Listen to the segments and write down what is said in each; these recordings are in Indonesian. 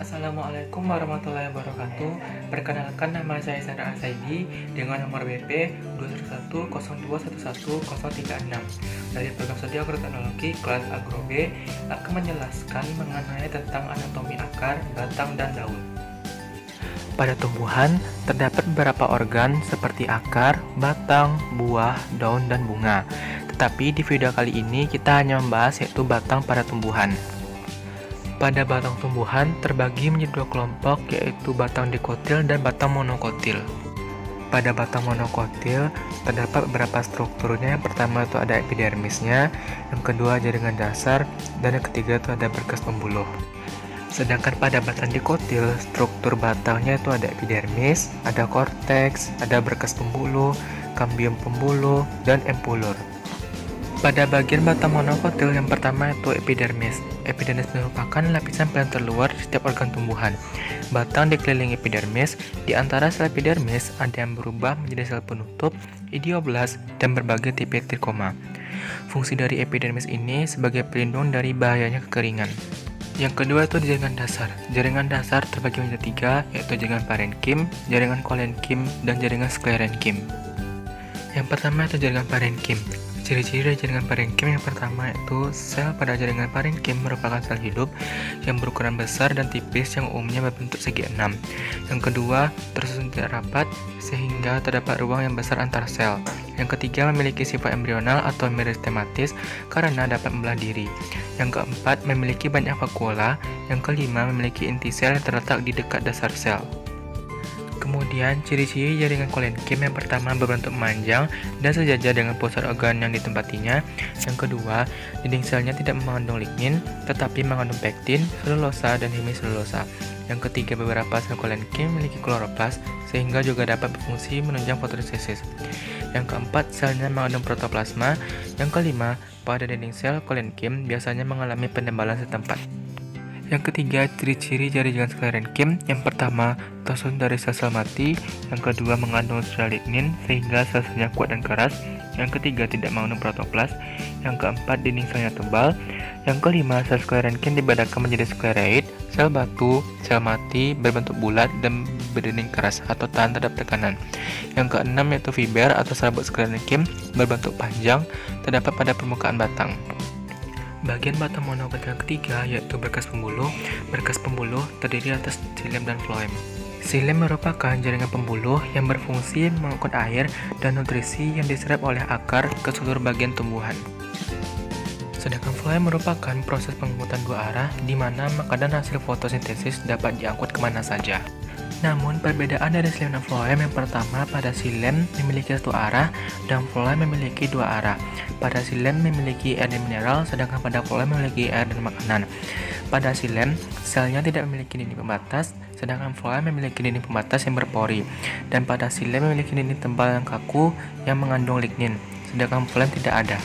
Assalamualaikum warahmatullahi wabarakatuh. Perkenalkan, nama saya Sandra Asaidi dengan nomor BP 21102111036 dari program studi agroteknologi kelas Agro B akan menjelaskan mengenai tentang anatomi akar, batang, dan daun. Pada tumbuhan, terdapat beberapa organ seperti akar, batang, buah, daun, dan bunga. Tetapi di video kali ini kita hanya membahas yaitu batang pada tumbuhan. Pada batang tumbuhan terbagi menjadi dua kelompok, yaitu batang dikotil dan batang monokotil. Pada batang monokotil terdapat beberapa strukturnya. Yang pertama itu ada epidermisnya, yang kedua jaringan dasar, dan yang ketiga itu ada berkas pembuluh. Sedangkan pada batang dikotil, struktur batangnya itu ada epidermis, ada korteks, ada berkas pembuluh, kambium pembuluh, dan empulur. Pada bagian batang monokotil yang pertama itu epidermis. Epidermis merupakan lapisan paling terluar di setiap organ tumbuhan. Batang dikelilingi epidermis. Di antara sel epidermis ada yang berubah menjadi sel penutup, idioblast, dan berbagai tipe trikoma. Fungsi dari epidermis ini sebagai pelindung dari bahayanya kekeringan. Yang kedua itu jaringan dasar. Jaringan dasar terbagi menjadi tiga, yaitu jaringan parenkim, jaringan kolenkim, dan jaringan sklerenkim. Yang pertama itu jaringan parenkim. Ciri-ciri dari jaringan parenkim yang pertama itu sel pada jaringan parenkim merupakan sel hidup yang berukuran besar dan tipis yang umumnya berbentuk segi enam. Yang kedua, tersusun tidak rapat sehingga terdapat ruang yang besar antar sel. Yang ketiga, memiliki sifat embrional atau meristematis karena dapat membelah diri. Yang keempat, memiliki banyak vakuola. Yang kelima, memiliki inti sel yang terletak di dekat dasar sel. Kemudian, ciri-ciri jaringan kolenkim yang pertama berbentuk memanjang dan sejajar dengan pusat organ yang ditempatinya. Yang kedua, dinding selnya tidak mengandung lignin, tetapi mengandung pektin, selulosa, dan hemiselulosa. Yang ketiga, beberapa sel kolenkim memiliki kloroplas, sehingga juga dapat berfungsi menunjang fotosintesis. Yang keempat, selnya mengandung protoplasma. Yang kelima, pada dinding sel kolenkim biasanya mengalami penebalan setempat. Yang ketiga, ciri-ciri jaringan sklerenkim. Yang pertama, tersusun dari sel-sel mati. Yang kedua, mengandung sel lignin sehingga sel-selnya kuat dan keras. Yang ketiga, tidak mengandung protoplas. Yang keempat, dinding selnya tebal. Yang kelima, sel sklerenkim dibedakan menjadi sklereid, sel batu, sel mati, berbentuk bulat dan berdinding keras atau tahan terhadap tekanan. Yang keenam yaitu fiber atau serabut sklerenkim berbentuk panjang, terdapat pada permukaan batang. Bagian batang monokotil yang ketiga yaitu berkas pembuluh. Berkas pembuluh terdiri atas xilem dan floem. Xilem merupakan jaringan pembuluh yang berfungsi mengangkut air dan nutrisi yang diserap oleh akar ke seluruh bagian tumbuhan. Sedangkan floem merupakan proses pengangkutan dua arah di mana makanan hasil fotosintesis dapat diangkut kemana saja. Namun, perbedaan dari xilem dan floem yang pertama, pada xilem memiliki satu arah dan floem memiliki dua arah. Pada xilem memiliki air dan mineral, sedangkan pada floem memiliki air dan makanan. Pada xilem, selnya tidak memiliki dinding pembatas, sedangkan floem memiliki dinding pembatas yang berpori. Dan pada xilem memiliki dinding tebal yang kaku yang mengandung lignin, sedangkan floem tidak ada.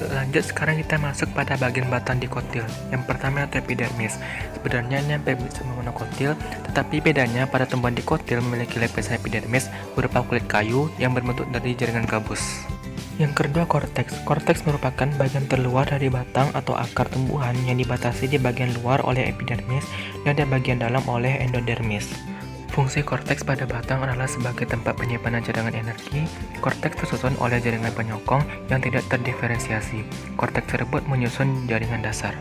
Lanjut, sekarang kita masuk pada bagian batang dikotil. Yang pertama itu epidermis. Sebenarnya ini hampir sama monokotil, tetapi bedanya pada tumbuhan dikotil memiliki lapisan epidermis berupa kulit kayu yang berbentuk dari jaringan gabus. Yang kedua, korteks. Korteks merupakan bagian terluar dari batang atau akar tumbuhan yang dibatasi di bagian luar oleh epidermis dan di bagian dalam oleh endodermis. Fungsi korteks pada batang adalah sebagai tempat penyimpanan cadangan energi. Korteks tersusun oleh jaringan penyokong yang tidak terdiferensiasi. Korteks tersebut menyusun jaringan dasar.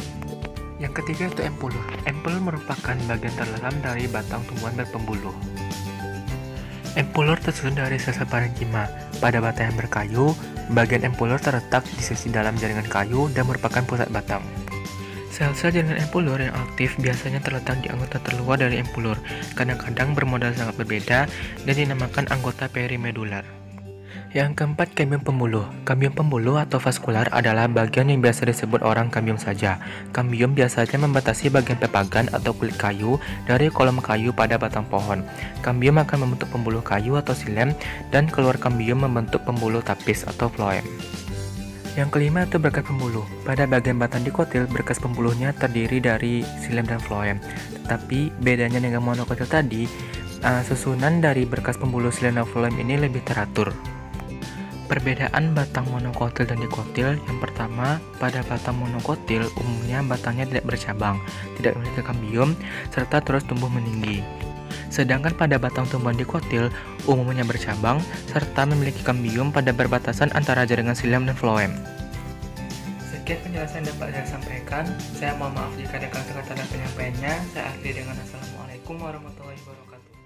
Yang ketiga itu empulur. Empulur merupakan bagian terdalam dari batang tumbuhan berpembuluh. Empulur tersusun dari sel-sel parenkima. Pada batang yang berkayu, bagian empulur terletak di sisi dalam jaringan kayu dan merupakan pusat batang. Sel-sel jaringan empulur yang aktif biasanya terletak di anggota terluar dari empulur, kadang-kadang bermodel sangat berbeda dan dinamakan anggota perimedular. Yang keempat, kambium pembuluh. Kambium pembuluh atau vaskular adalah bagian yang biasa disebut orang kambium saja. Kambium biasanya membatasi bagian pepagan atau kulit kayu dari kolom kayu pada batang pohon. Kambium akan membentuk pembuluh kayu atau xilem dan keluar kambium membentuk pembuluh tapis atau floem. Yang kelima itu berkas pembuluh. Pada bagian batang dikotil, berkas pembuluhnya terdiri dari xilem dan floem. Tetapi bedanya dengan monokotil tadi, susunan dari berkas pembuluh xilem dan floem ini lebih teratur. Perbedaan batang monokotil dan dikotil. Yang pertama, pada batang monokotil umumnya batangnya tidak bercabang, tidak memiliki kambium, serta terus tumbuh meninggi. Sedangkan pada batang tumbuhan dikotil umumnya bercabang serta memiliki kambium pada perbatasan antara jaringan xilem dan floem. Sekian penjelasan yang dapat saya sampaikan. Saya mohon maaf jika ada kata-kata dan penyampaiannya. Saya akhiri dengan Assalamualaikum warahmatullahi wabarakatuh.